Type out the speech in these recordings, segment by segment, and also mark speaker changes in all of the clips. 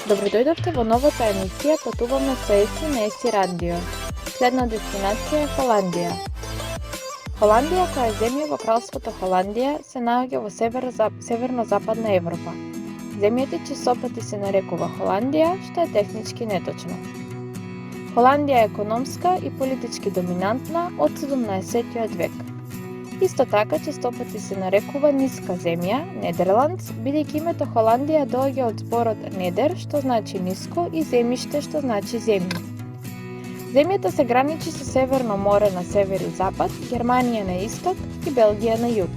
Speaker 1: Добродојдовте во новата емисија Патуваме со ЕСИ на ЕСИ Радио. Следна дестинација е Холандија. Холандија, која е земја во кралството Холандија, се наоѓа во северно-западна Европа. Земјата чесопати се нарекува Холандија, што е технички неточно. Холандија е економска и политички доминантна од 17 век. Исто така честопати се нарекува ниска земја, Недерланд, бидејќи името Холандија доаѓа од зборот недер, што значи ниско, и земјиште, што значи земја. Земјата се граничи со Северно море на север и запад, Германија на исток и Белгија на југ.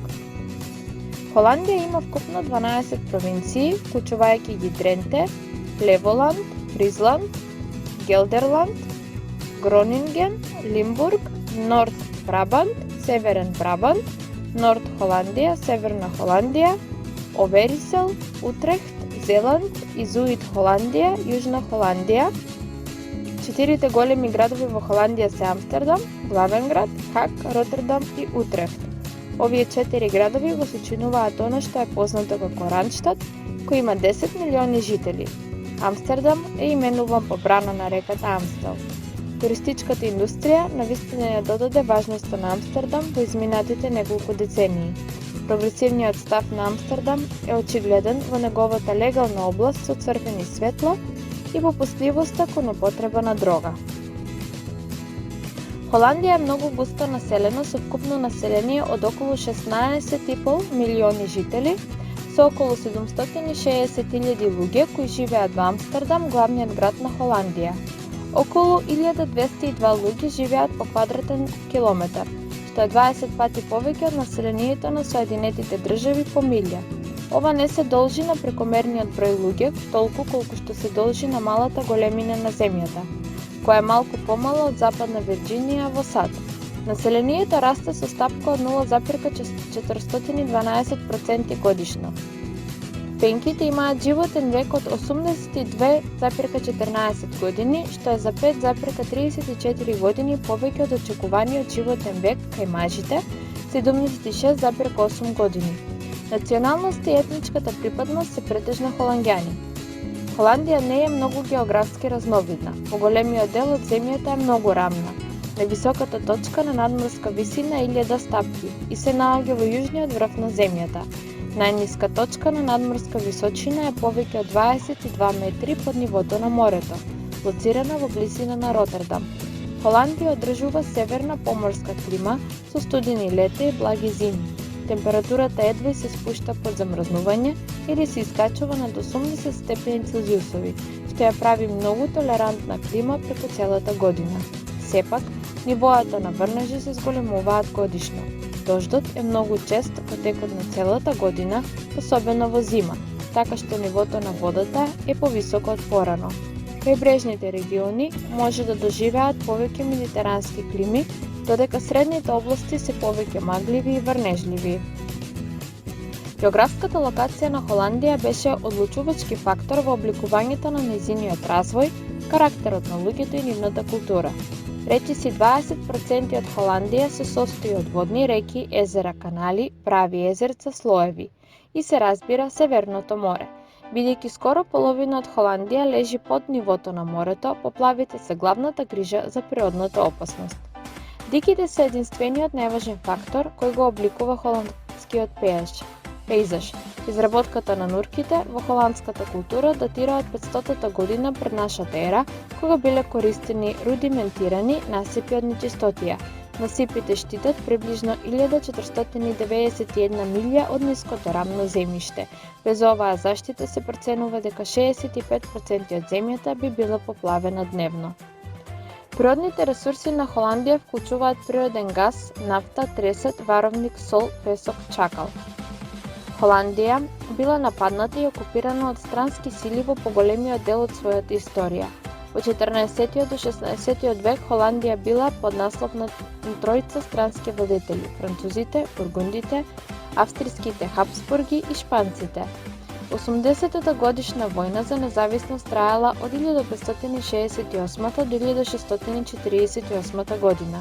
Speaker 1: Холандија има вкупно 12 провинции, вклучувајќи ги Дренте, Флеволанд, Фризланд, Гелдерланд, Гронинген, Лимбург, Норт Брабант, Северен Брабант, Норд Холандија, Северна Холандија, Оверисел, Утрехт, Зеланд и Зуид Холандија, Јужна Холандија. Четирите големи градови во Холандија се Амстердам, главен град, Хаг, Ротердам и Утрехт. Овие 4 градови го сочинуваат она што е познато како Рандштад, кој има 10 милиони жители. Амстердам е именуван по брана на реката Амстел. Туристичката индустрија навистина ја додаде важноста на Амстердам во изминатите неколку децении. Прогресивниот став на Амстердам е очигледен во неговата легална област со црвени светла и попустливоста кон употреба на дрога. Холандија е многу густо населена со вкупно население од околу 16,5 милиони жители, со околу 760.000 луѓе кои живеат во Амстердам, главниот град на Холандија. Околу 1202 луѓе живеат по квадратен километар, што е 20 пати повеќе од населението на Соединетите држави по милја. Ова не се должи на прекомерниот број луѓе, толку колку што се должи на малата големина на земјата, која е малку помала од Западна Вирџинија во САД. Населението расте со стапка од 0,412% годишно. Пенките имаат животен век од 82,14 години, што е за 5,34 години повеќе од очекуваниот животен век кај мажите, 76,8 години. Националноста и етничката припадност се претежно холанѓани. Холандија не е многу географски разновидна. Поголемиот дел од земјата е многу рамна. Највисоката точка на надморска висина е 1000 стапки и се наоѓа во јужниот врв на земјата. Најниска точка на надморска височина е повеќе од 22 метри под нивото на морето, лоцирана во близина на Ротердам. Холандија одржува северна поморска клима со студени лета и благи зими. Температурата едва се спушта под замрзнување или се искачува над 80 степени Целзиусови, што ја прави многу толерантна клима преку целата година. Сепак, нивоата на врнежи се зголемуваат годишно. Дождот е многу чест во текот на целата година, особено во зима, така што нивото на водата е повисоко од порано. Крајбрежните региони може да доживеат повеќе медитерански клими, додека средните области се повеќе магливи и врнежливи. Географската локација на Холандија беше одлучувачки фактор во обликувањето на нејзиниот развој, карактерот на луѓето и нивната култура. Речиси 20% од Холандија се состои од водни реки, езера, канали, прави езерца, слоеви и се разбира Северното море. Бидејќи скоро половина од Холандија лежи под нивото на морето, поплавите се главната грижа за природната опасност. Диките се единствениот најважен фактор кој го обликува холандскиот пејзаж. Изработката на нурките во холандската култура датира од 500 година пред нашата ера, кога биле користени рудиментирани насипи од нечистотија. Насипите штитат приближно 1491 милја од ниското рамно земјиште. Без оваа заштита се проценува дека 65% од земјата би била поплавена дневно. Природните ресурси на Холандија вклучуваат природен газ, нафта, тресет, варовник, сол, песок, чакал. Холандија била нападната и окупирана од странски сили во поголемиот дел од својата историја. Во 14 до 16 век Холандија била под наслов на тројца странски владетели – французите, бургундите, австриските Хабсбурги и шпанците. 80-та годишна војна за независност траела од 1568 до 1648 година.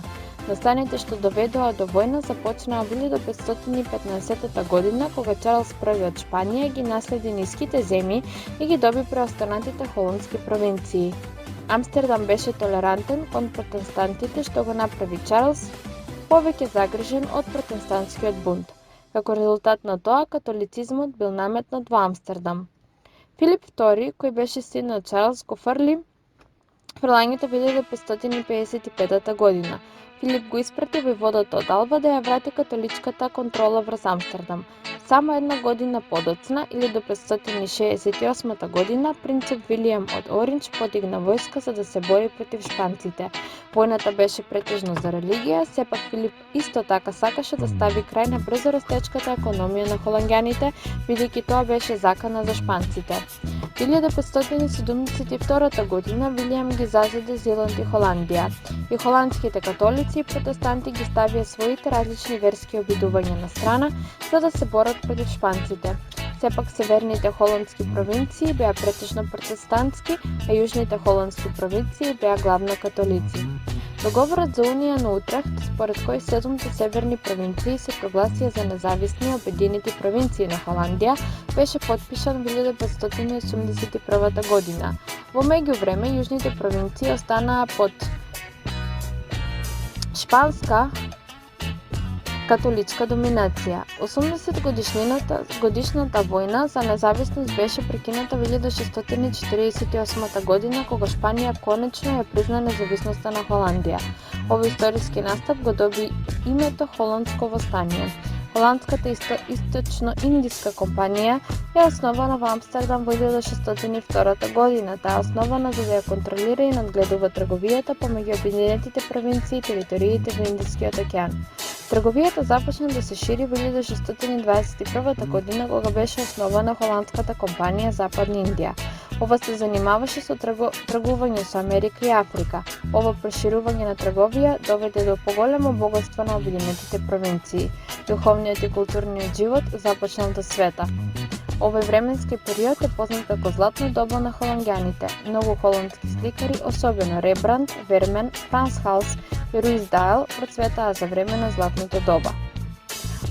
Speaker 1: Настаните што доведоа до војна започнаа во 1515 година, кога Чарлс I од Шпанија ги наследи ниските земји и ги доби преостанатите холандски провинции. Амстердам беше толерантен кон протестантите, што го направи Чарлс повеќе загрижен од протестантскиот бунт. Како резултат на тоа, католицизмот бил наметнат во Амстердам. Филип II, кој беше син на Чарлс, го фрли фрлањето во 1555 година. Филип го испрати војводата од Алва да ја врати католичката контрола врз Амстердам. Само една година подоцна, или до 568 година, принцеп Вилијам од Оринџ подигна војска за да се бори против шпанците. Војната беше претежно за религија, сепак Филип исто така сакаше да стави крај на брзо растечката економија на холанѓаните, бидејќи тоа беше закана за шпанците. 1572 година Вилијам ги зазеде Зеланд и Холандија. И холандските католици и протестанти ги ставија своите различни верски обидувања на страна за да се борат против шпанците. Сепак северните холандски провинции беа претежно протестантски, а јужните холандски провинции беа главно католици. Договорот за Унија на Утрехт, според кој 7 северни провинции се прогласија за независни обединети провинции на Холандија, беше потпишан во 1581 година. Во меѓувреме, јужните провинции останаа под шпанска католичка доминација. 80 годишната војна за независност беше прекината во 1648 година, кога Шпанија конечно ја призна независноста на Холандија. Овој историски настап го доби името Холандско востание. Холандската источно-индиска компанија е основана во Амстердам во 1602 година. Таа е основана за да ја контролира и надгледува трговијата помеѓу обединетите провинции и териториите во Индискиот океан. Трговијата започна да се шири во 1621 година, кога беше основана холандската компанија Западна Индија. Ова се занимаваше со тргување со Америка и Африка. Ова проширување на трговија доведе до поголемо богатство на обединетите провинции. Духовниот и културниот живот започнал да света. Овој временски период е познат како златно доба на холанѓаните. Многу холандски сликари, особено Рембрандт, Вермен, Франс Халс и Руис Дајл, процветаа за време на златното доба.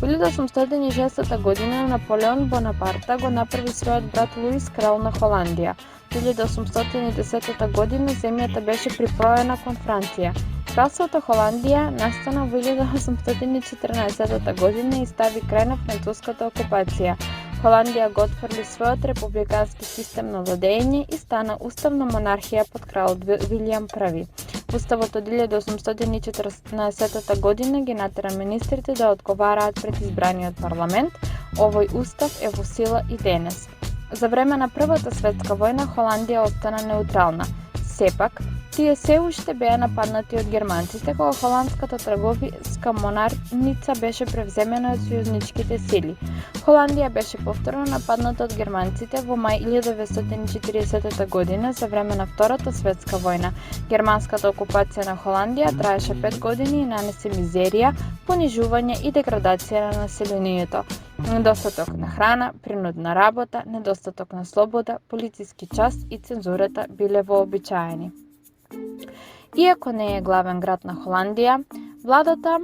Speaker 1: Во 1806 година Наполеон Бонапарта го направи својот брат Луис крал на Холандија. Во 1810 година земјата беше припоена кон Франција. Кралството Холандија настана во 1814 година и стави крај на француската окупација. Холандија го отфрли својот републикански систем на владење и стана уставна монархија под кралот Вилијам I. Уставот од 1814 година ги натера министрите да одговараат пред избраниот парламент. Овој устав е во сила и денес. За време на Првата светска војна Холандија остана неутрална. Сепак, тие се уште беа нападнати од германците, кога холандската трговиска монарница беше превземена од сојузничките сили. Холандија беше повторно нападната од германците во мај 1940 година за време на Втората светска војна. Германската окупација на Холандија траеше 5 години и нанесе мизерија, понижување и деградација на населението. Недостаток на храна, принудна работа, недостаток на слобода, полициски час и цензурата биле вообичаени. Иако не е главен град на Холандија, владата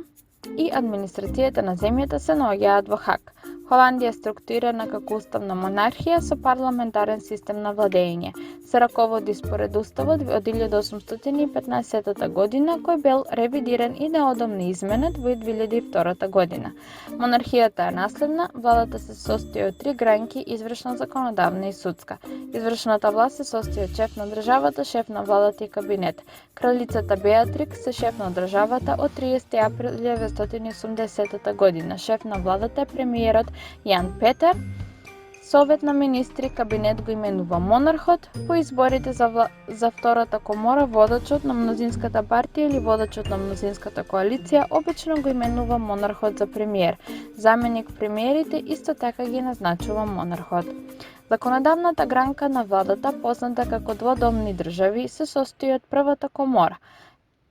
Speaker 1: и администрацијата на земјата се наоѓаат во Хаг. Холандија е структурирана како уставна монархија со парламентарен систем на владење. Се раководи според уставот од 1815 година, кој бил ревидиран и неодамно изменет во 2002 година. Монархијата е наследна, владата се состои од 3 гранки: извршна, законодавна и судска. Извршната власт се состои од шеф на државата, шеф на владата и кабинет. Кралицата Беатрикс е шеф на државата од 30 април 1980 година. Шеф на владата е премиерот Јан Петер. Совет на министри, кабинет го именува монархот. По изборите за втората комора, водачот на мнозинската партија или водачот на мнозинската коалиција обично го именува монархот за премиер. Заменик премиерите исто така ги назначува монархот. Законодавната гранка на владата, позната како дводомни држави, се состои од првата комора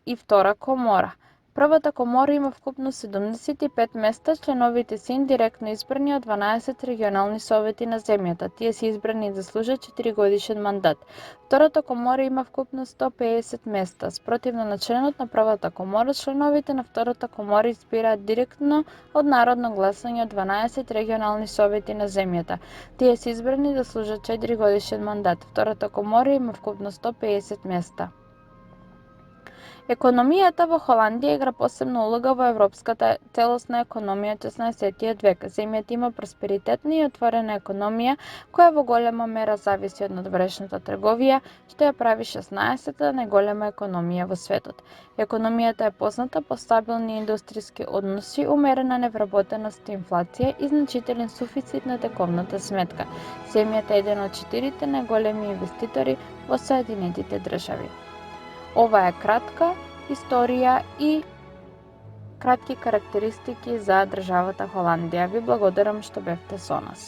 Speaker 1: и втора комора. Првата комора има вкупно 75 места, членовите се индиректно избрани од 12 регионални совети на земјата. Тие се избрани да служат 4-годишен мандат. Втората комора има вкупно 150 места. Спротивно на членот на првата комора, членовите на втората комора избираат директно од народно гласање од 12 регионални совети на земјата. Тие се избрани да служат 4-годишен мандат. Втората комора има вкупно 150 места. Економијата во Холандија игра посебна улога во европската целосна економија од 16 век. Земјата има просперитетна и отворена економија која во голема мера зависи од надврешната трговија, што ја прави 16-та најголема економија во светот. Економијата е позната по стабилни индустријски односи, умерена невработеност и инфлација и значителен суфицит на тековната сметка. Земјата е еден од 4 најголеми инвеститори во Соединетите држави. Ова е кратка историја и кратки карактеристики за државата Холандија. Ви благодарам што бевте со нас.